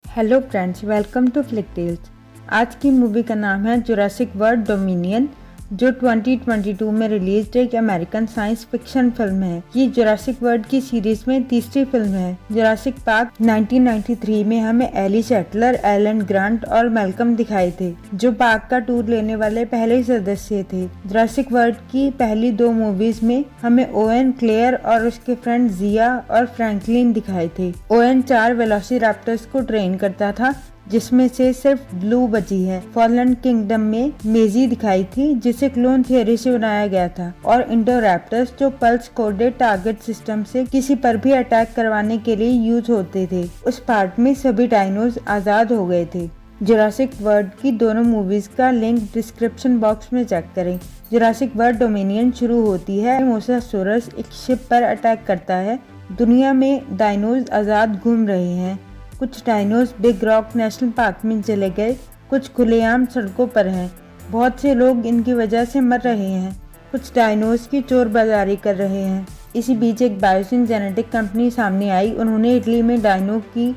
Hello friends, welcome to Flick Tales. आज की movie का नाम है जुरासिक वर्ल्ड डोमिनियन, जो 2022 में रिलीज एक अमेरिकन साइंस फिक्शन फिल्म है। ये जुरासिक वर्ल्ड की सीरीज में तीसरी फिल्म है। जुरासिक पार्क 1993 में हमें एली सेटलर, एलन ग्रांट और मैल्कम दिखाए थे, जो पार्क का टूर लेने वाले पहले सदस्य थे। जुरासिक वर्ल्ड की पहली दो मूवीज में हमें ओवेन, क्लेयर और उसके फ्रेंड जिया और फ्रैंकलिन दिखाए थे। ओवेन 4 वेलोसिराप्टर्स को ट्रेन करता था, जिसमें से सिर्फ ब्लू बची है। फॉलन किंगडम में मेजी दिखाई थी, जिसे क्लोन थियरी से बनाया गया था, और इंडोरैप्टर्स जो पल्स कोडेड टारगेट सिस्टम से किसी पर भी अटैक करवाने के लिए यूज होते थे। उस पार्ट में सभी डायनोज आजाद हो गए थे। जुरासिक वर्ल्ड की दोनों मूवीज का लिंक डिस्क्रिप्शन बॉक्स में चेक करें। जुरासिक वर्ल्ड डोमिनियन शुरू होती है। मोसासोरस एक शिप पर अटैक करता है। दुनिया में डायनोज आजाद घूम रहे हैं। कुछ dinos big rock national park में चले गए, कुछ खुलेआम सड़कों पर हैं। बहुत से लोग इनकी वजह से मर रहे हैं। कुछ डायनोज की चोर बाजारी कर रहे हैं। इसी बीच एक बायोसिन जेनेटिक कंपनी सामने आई। उन्होंने इटली में डायनो की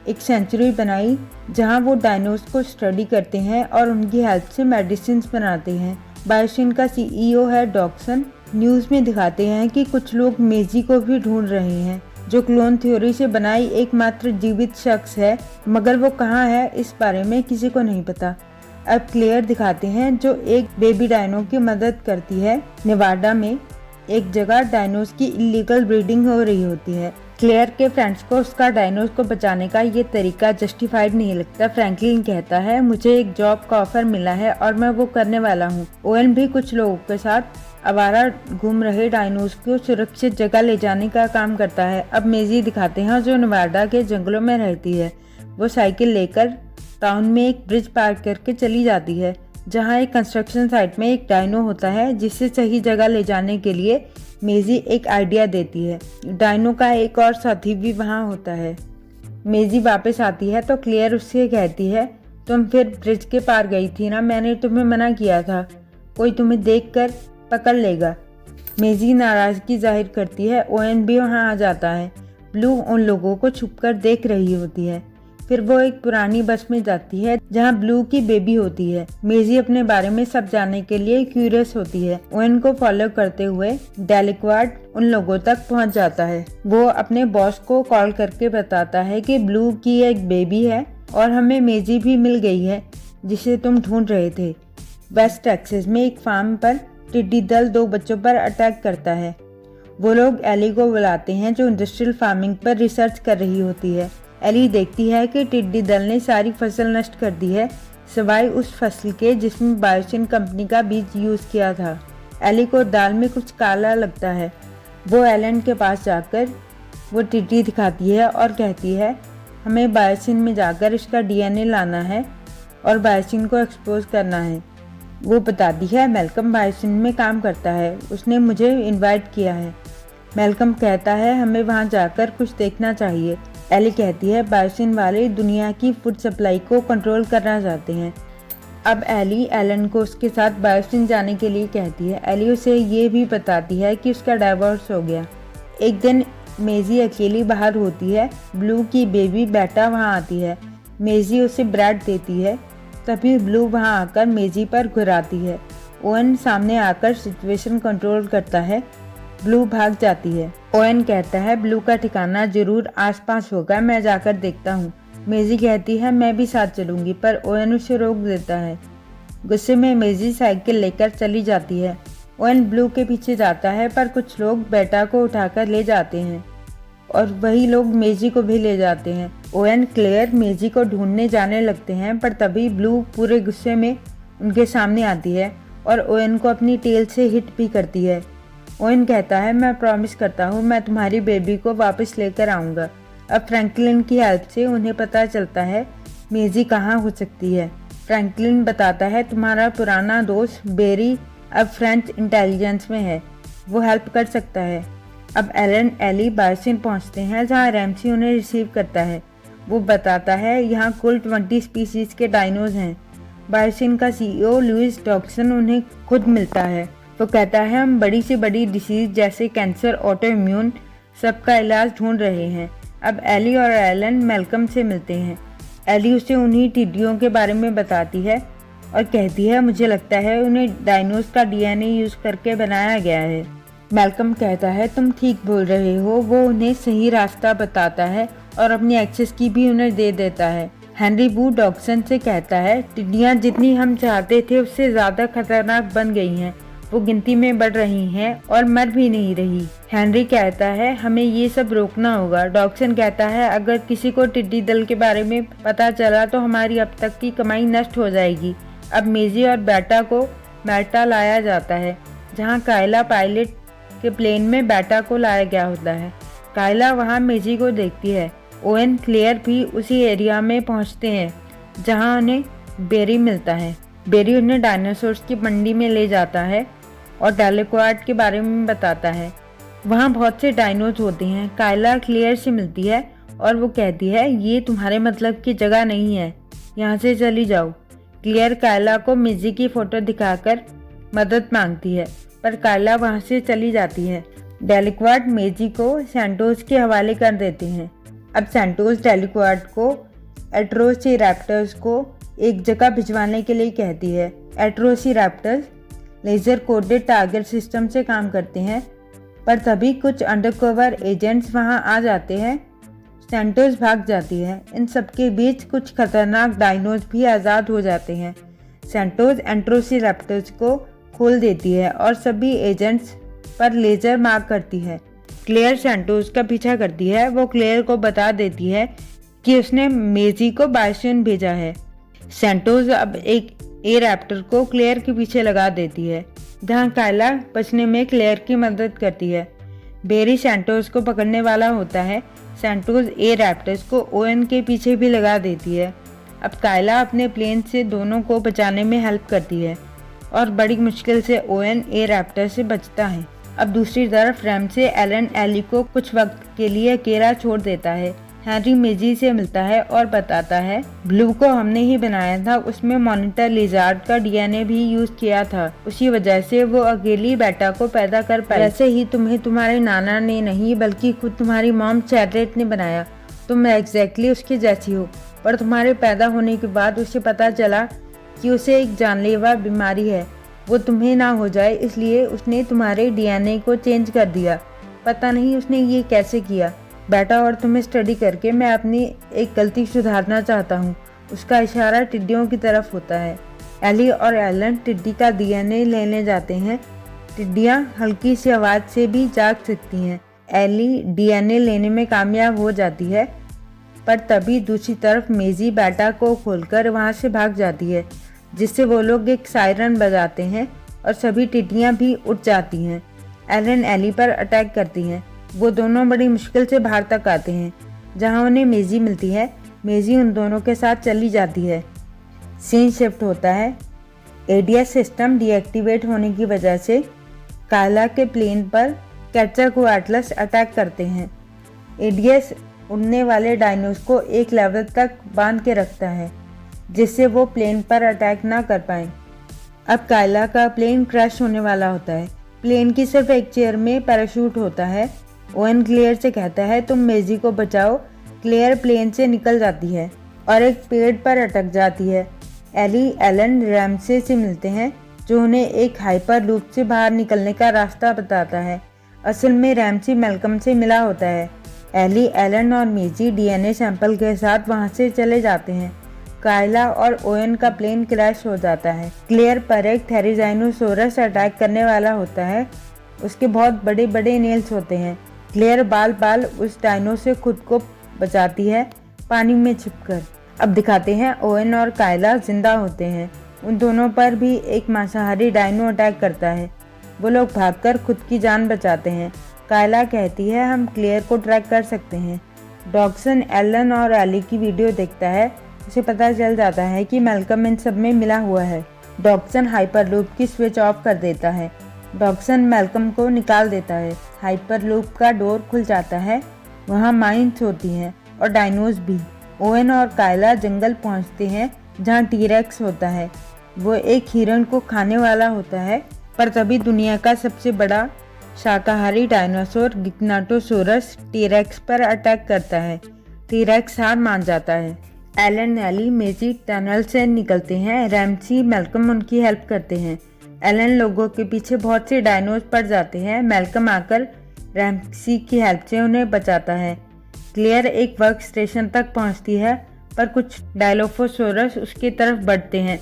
एक सेंचुरी बनाई, जहां वो डायनोज को स्टडी करते हैं और उनकी हेल्प से मेडिसिन बनाते हैं। बायोसिन का CEO है डॉक्सन। न्यूज़ में दिखाते हैं कि कुछ लोग मेजी को भी ढूंढ रहे हैं, जो क्लोन थ्योरी से बनाई एकमात्र जीवित शख्स है, मगर वो कहाँ है इस बारे में किसी को नहीं पता। अब क्लेयर दिखाते हैं, जो एक बेबी डायनो की मदद करती है। नेवाडा में एक जगह डायनोज की इलीगल ब्रीडिंग हो रही होती है। क्लेयर के फ्रेंड्स को उसका डायनोज को बचाने का ये तरीका जस्टिफाइड नहीं लगता। फ्रैंकलिन कहता है, मुझे एक जॉब का ऑफर मिला है और मैं वो करने वाला हूँ। ओवेन भी कुछ लोगों के साथ आवारा घूम रहे डायनोज को सुरक्षित जगह ले जाने का काम करता है। अब मेजी दिखाते हैं, जो नेवाडा के जंगलों में रहती है। वो साइकिल लेकर टाउन में एक ब्रिज पार करके चली जाती है, जहाँ एक कंस्ट्रक्शन साइट में एक डायनो होता है, जिसे सही जगह ले जाने के लिए मेजी एक आइडिया देती है। डायनो का एक और साथी भी वहाँ होता है। मेजी वापस आती है तो क्लियर उससे कहती है, तुम फिर ब्रिज के पार गई थी ना, मैंने तुम्हें मना किया था, कोई तुम्हें देखकर पकड़ लेगा। मेजी नाराजगी जाहिर करती है। ओवेन भी वहाँ आ जाता है। ब्लू उन लोगों को छुपकर देख रही होती है। फिर वो एक पुरानी बस में जाती है, जहाँ ब्लू की बेबी होती है। मेजी अपने बारे में सब जानने के लिए क्यूरियस होती है। ओवेन को फॉलो करते हुए डेलिक्वाड उन लोगों तक पहुँच जाता है। वो अपने बॉस को कॉल करके बताता है कि ब्लू की एक बेबी है और हमें मेजी भी मिल गई है, जिसे तुम ढूंढ रहे थे। वेस्ट टेक्सास में एक फार्म पर टिड्डी दल 2 बच्चों पर अटैक करता है। वो लोग एली को बुलाते हैं, जो इंडस्ट्रियल फार्मिंग पर रिसर्च कर रही होती है। एली देखती है कि टिड्डी दल ने सारी फसल नष्ट कर दी है, सिवाय उस फसल के जिसमें बायोसिन कंपनी का बीज यूज किया था। एली को दाल में कुछ काला लगता है। वो एलन के पास जाकर वो टिड्डी दिखाती है और कहती है, हमें बायोसिन में जाकर इसका DNA लाना है और बायोसिन को एक्सपोज करना है। वो बताती है, मैल्कम बायोसिन में काम करता है, उसने मुझे इनवाइट किया है। मैल्कम कहता है, हमें वहाँ जाकर कुछ देखना चाहिए। एली कहती है, बायोसिन वाले दुनिया की फूड सप्लाई को कंट्रोल करना चाहते हैं। अब एली एलन को उसके साथ बायोसिन जाने के लिए कहती है। एली उसे ये भी बताती है कि उसका डाइवोर्स हो गया। एक दिन मेजी अकेली बाहर होती है। ब्लू की बेबी बेटा वहाँ आती है। मेजी उसे ब्रेड देती है। तभी ब्लू वहां आकर मेजी पर घुराती है। ओवेन सामने आकर सिचुएशन कंट्रोल करता है। ब्लू भाग जाती है। ओवेन कहता है, ब्लू का ठिकाना जरूर आसपास होगा, मैं जाकर देखता हूँ। मेजी कहती है, मैं भी साथ चलूंगी, पर ओवेन उसे रोक देता है। गुस्से में मेजी साइकिल लेकर चली जाती है। ओवेन ब्लू के पीछे जाता है, पर कुछ लोग बेटा को उठाकर ले जाते हैं और वही लोग मेजी को भी ले जाते हैं। ओवेन, क्लेयर मेजी को ढूंढने जाने लगते हैं, पर तभी ब्लू पूरे गुस्से में उनके सामने आती है और ओवेन को अपनी टेल से हिट भी करती है। ओवेन कहता है, मैं प्रॉमिस करता हूँ, मैं तुम्हारी बेबी को वापस लेकर आऊँगा। अब फ्रैंकलिन की हेल्प से उन्हें पता चलता है मेजी कहाँ हो सकती है। फ्रैंकलिन बताता है, तुम्हारा पुराना दोस्त बेरी अब फ्रेंच इंटेलिजेंस में है, वो हेल्प कर सकता है। अब एलन एली बायोसिन पहुंचते हैं, जहां रैमसी उन्हें रिसीव करता है। वो बताता है, यहाँ कुल 20 स्पीसीज के डायनोज हैं। बायोसिन का CEO लुइस डॉक्सन उन्हें खुद मिलता है। वो कहता है, हम बड़ी से बड़ी डिसीज जैसे कैंसर, ऑटो इम्यून सबका इलाज ढूंढ रहे हैं। अब एली और एलन मैल्कम से मिलते हैं। एली उसे उन्हीं टिड्डियों के बारे में बताती है और कहती है मुझे लगता है उन्हें डायनोस का डीएनए यूज करके बनाया गया है। मैल्कम कहता है तुम ठीक बोल रहे हो। वो उन्हें सही रास्ता बताता है और अपनी एक्सेस की भी उन्हें दे देता है। हेनरी वू डॉक्सन से कहता है टिड्डियाँ जितनी हम चाहते थे उससे ज़्यादा खतरनाक बन गई हैं। वो गिनती में बढ़ रही हैं और मर भी नहीं रही। हेनरी कहता है हमें ये सब रोकना होगा। डॉक्सन कहता है अगर किसी को टिड्डी दल के बारे में पता चला तो हमारी अब तक की कमाई नष्ट हो जाएगी। अब मेजी और बेटा को मैल्टा लाया जाता है, जहाँ कायला पायलट के प्लेन में बेटा को लाया गया होता है। कायला वहाँ मेजी को देखती है। ओवेन क्लेयर भी उसी एरिया में पहुँचते हैं जहाँ उन्हें बेरी मिलता है। बेरी उन्हें डायनासोर्स की मंडी में ले जाता है और डेलिक्वाड के बारे में बताता है। वहाँ बहुत से डायनोज होते हैं। कायला क्लेयर से मिलती है और वो कहती है ये तुम्हारे मतलब की जगह नहीं है, यहाँ से चली जाओ। क्लेयर कायला को मेजी की फ़ोटो दिखाकर मदद मांगती है, पर कायला वहाँ से चली जाती है। डेलिक्वाड मेजी को सैंटोस के हवाले कर देते हैं। अब सैंटोस डेलिक्वाड को एट्रोसिरैप्टर्स को एक जगह भिजवाने के लिए कहती है। एट्रोसिरैप्टर्स लेज़र कोडेड टारगेट सिस्टम से काम करते हैं, पर तभी कुछ अंडरकवर एजेंट्स वहां आ जाते हैं। सैंटोस भाग जाती है। इन सबके बीच कुछ खतरनाक डायनोज भी आज़ाद हो जाते हैं। सैंटोस एट्रोसिरैप्टर्स को खोल देती है और सभी एजेंट्स पर लेज़र मार करती है। क्लेयर सैंटोस का पीछा करती है। वो क्लेयर को बता देती है कि उसने मेजी को बाइसन भेजा है। सैंटोस अब एक ए रैप्टर को क्लेयर के पीछे लगा देती है, जहां कायला बचने में क्लेयर की मदद करती है। बेरी सैंटोस को पकड़ने वाला होता है। सैंटोस ए रैप्टर्स को ओवेन के पीछे भी लगा देती है। अब कायला अपने प्लेन से दोनों को बचाने में हेल्प करती है और बड़ी मुश्किल से ओवेन ए रैप्टर से बचता है। अब दूसरी तरफ रैमसे एलन एली को कुछ वक्त के लिए अकेला छोड़ देता है। हैरी मेजी से मिलता है और बताता है ब्लू को हमने ही बनाया था, उसमें मॉनिटर लिजार्ड का डीएनए भी यूज किया था, उसी वजह से वो अकेली बेटा को पैदा कर पाई। वैसे ही तुम्हें तुम्हारे नाना ने नहीं बल्कि खुद तुम्हारी मॉम चैरेट ने बनाया। तुम एग्जैक्टली उसकी जैसी हो, पर तुम्हारे पैदा होने के बाद उसे पता चला कि उसे एक जानलेवा बीमारी है। वो तुम्हें ना हो जाए इसलिए उसने तुम्हारे डीएनए को चेंज कर दिया। पता नहीं उसने ये कैसे किया। बेटा और तुम्हें स्टडी करके मैं अपनी एक गलती सुधारना चाहता हूँ। उसका इशारा टिड्डियों की तरफ होता है। एली और एलन टिड्डी का डीएनए लेने जाते हैं। टिड्डियाँ हल्की सी आवाज़ से भी जाग सकती हैं। एली डीएनए लेने में कामयाब हो जाती है, पर तभी दूसरी तरफ मेजी बेटा को खोलकर वहाँ से भाग जाती है, जिससे वो लोग एक सायरन बजाते हैं और सभी टिड्डियाँ भी उठ जाती हैं। एलन एली पर अटैक करती हैं। वो दोनों बड़ी मुश्किल से बाहर तक आते हैं, जहाँ उन्हें मेजी मिलती है। मेजी उन दोनों के साथ चली जाती है। सीन शिफ्ट होता है। एडीएस सिस्टम डीएक्टिवेट होने की वजह से कायला के प्लेन पर क्वेटज़ाल्कोएटल्स अटैक करते हैं। एडीएस उड़ने वाले डायनोस को एक लेवल तक बांध के रखता है, जिससे वो प्लेन पर अटैक ना कर पाएं। अब कायला का प्लेन क्रैश होने वाला होता है। प्लेन की सिर्फ एक चेयर में पैराशूट होता है। ओवेन क्लेयर से कहता है तुम मेजी को बचाओ। क्लेयर प्लेन से निकल जाती है और एक पेड़ पर अटक जाती है। एली एलन रैमसे से मिलते हैं, जो उन्हें एक हाइपर लूप से बाहर निकलने का रास्ता बताता है। असल में रैमसे मैल्कम से मिला होता है। एली एलन और मेजी डीएनए सैंपल के साथ वहां से चले जाते हैं। कायला और ओवेन का प्लेन क्रैश हो जाता है। क्लेयर पर एक थेरिजाइनोसोरस अटैक करने वाला होता है। उसके बहुत बड़े बड़े नेल्स होते हैं। क्लेयर बाल बाल उस डायनो से खुद को बचाती है, पानी में छिपकर। अब दिखाते हैं ओवेन और कायला जिंदा होते हैं। उन दोनों पर भी एक मांसाहारी डायनो अटैक करता है। वो लोग भागकर खुद की जान बचाते हैं। कायला कहती है हम क्लेयर को ट्रैक कर सकते हैं। डॉक्सन एलन और एली की वीडियो देखता है। उसे पता चल जाता है कि मैल्कम इन सब में मिला हुआ है। डॉक्सन हाइपरलूप की स्विच ऑफ कर देता है। डॉक्सन मैल्कम को निकाल देता है। हाइपरलूप का डोर खुल जाता है। वहाँ माइंस होती हैं और डायनोज भी। ओवेन और कायला जंगल पहुँचते हैं, जहाँ टीरेक्स होता है। वो एक हिरन को खाने वाला होता है, पर तभी दुनिया का सबसे बड़ा शाकाहारी डायनासोर गिगनाटोसोरस टीरेक्स पर अटैक करता है। टीरेक्स हार मान जाता है। एलन, एली, मेजी टनल से निकलते हैं। रैम्सी, मैल्कम उनकी हेल्प करते हैं। एलन लोगों के पीछे बहुत से डायनोज पड़ जाते हैं। मैल्कम आकर रैम्सी की हेल्प से उन्हें बचाता है। क्लेयर एक वर्क स्टेशन तक पहुंचती है, पर कुछ डायलोफोसोरस उसकी तरफ बढ़ते हैं।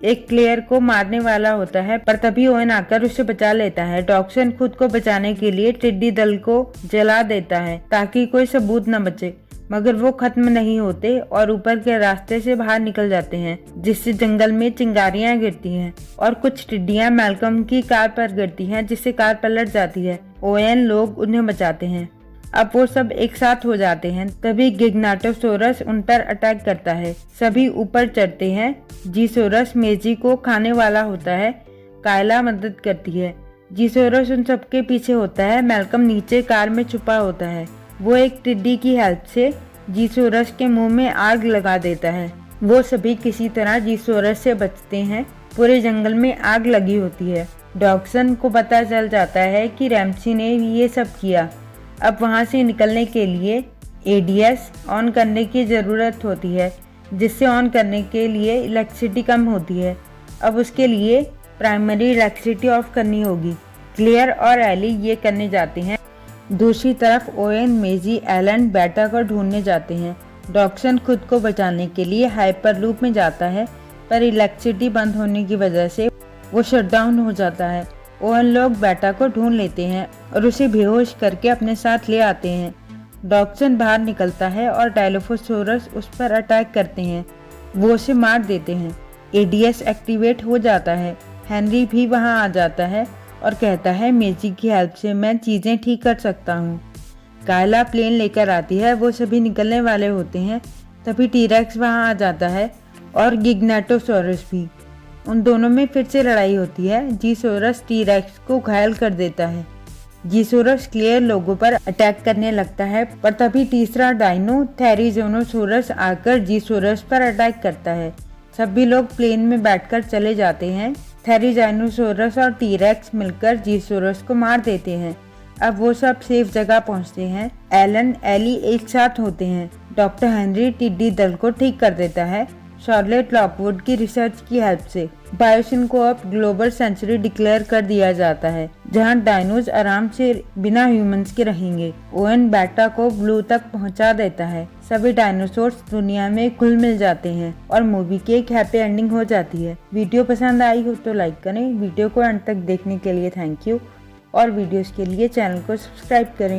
एक क्लेयर को मारने वाला होता है, पर तभी ओवेन आकर उसे बचा लेता है। डॉक्सन खुद को बचाने के लिए टिड्डी दल को जला देता है ताकि कोई सबूत न बचे, मगर वो खत्म नहीं होते और ऊपर के रास्ते से बाहर निकल जाते हैं, जिससे जंगल में चिंगारियां गिरती हैं और कुछ टिड्डियां मैल्कम की कार पर गिरती हैं, जिससे कार पलट जाती है। ओवेन लोग उन्हें बचाते हैं। अब वो सब एक साथ हो जाते हैं। तभी गिग्नाटोसोरस उन पर अटैक करता है। सभी ऊपर चढ़ते हैं। जीसोरस मेजी को खाने वाला होता है। कायला मदद करती है। जीसोरस उन सबके पीछे होता है। मैल्कम नीचे कार में छुपा होता है। वो एक टिड्डी की हेल्प से जीसोरस के मुंह में आग लगा देता है। वो सभी किसी तरह जीसोरस से बचते हैं। पूरे जंगल में आग लगी होती है। डॉक्सन को पता चल जाता है कि रैम्सी ने ये सब किया। अब वहाँ से निकलने के लिए एडीएस ऑन करने की ज़रूरत होती है, जिससे ऑन करने के लिए इलेक्ट्रिसिटी कम होती है। अब उसके लिए प्राइमरी इलेक्ट्रिसिटी ऑफ करनी होगी। क्लेयर और एली ये करने जाते हैं। दूसरी तरफ ओवेन, मेजी, एलन बेटा को ढूंढने जाते हैं। डॉक्सन खुद को बचाने के लिए हाइपरलूप में जाता है, पर इलेक्ट्रिसिटी बंद होने की वजह से वो शटडाउन हो जाता है। ओवेन लोग बेटा को ढूंढ लेते हैं और उसे बेहोश करके अपने साथ ले आते हैं। डॉक्सन बाहर निकलता है और डायलोफोसोरस उस पर अटैक करते हैं। वो उसे मार देते हैं। एडीएस एक्टिवेट हो जाता है। हेनरी भी वहां आ जाता है और कहता है मेजी की हेल्प से मैं चीज़ें ठीक कर सकता हूँ। कायला प्लेन लेकर आती है। वो सभी निकलने वाले होते हैं। तभी टीरेक्स वहां आ जाता है और गिग्नाटोसोरस भी। उन दोनों में फिर से लड़ाई होती है। जीसोरस टीरेक्स को घायल कर देता है। जीसोरस क्लियर लोगों पर अटैक करने लगता है, पर तभी तीसरा डायनो थेरिजोनोसोरस आकर जीसोरस पर अटैक करता है। सभी लोग प्लेन में बैठकर चले जाते हैं। थेरिजाइनोसोरस और टीरेक्स मिलकर जीसोरस को मार देते हैं। अब वो सब सेफ जगह पहुंचते हैं। एलन, एली एक साथ होते हैं। डॉक्टर हेनरी टिड्डी दल को ठीक कर देता है, शार्लेट लॉकवुड की रिसर्च की हेल्प से। बायोसिन को अब ग्लोबल सेंचुरी डिक्लेयर कर दिया जाता है, जहां डायनोज आराम से बिना ह्यूमंस के रहेंगे। ओवेन बेटा को ब्लू तक पहुंचा देता है। सभी डायनासोर्स दुनिया में घुल मिल जाते हैं और मूवी की एक हैप्पी एंडिंग हो जाती है। वीडियो पसंद आई हो तो लाइक करें। वीडियो को अंत तक देखने के लिए थैंक यू और वीडियोस के लिए चैनल को सब्सक्राइब करें।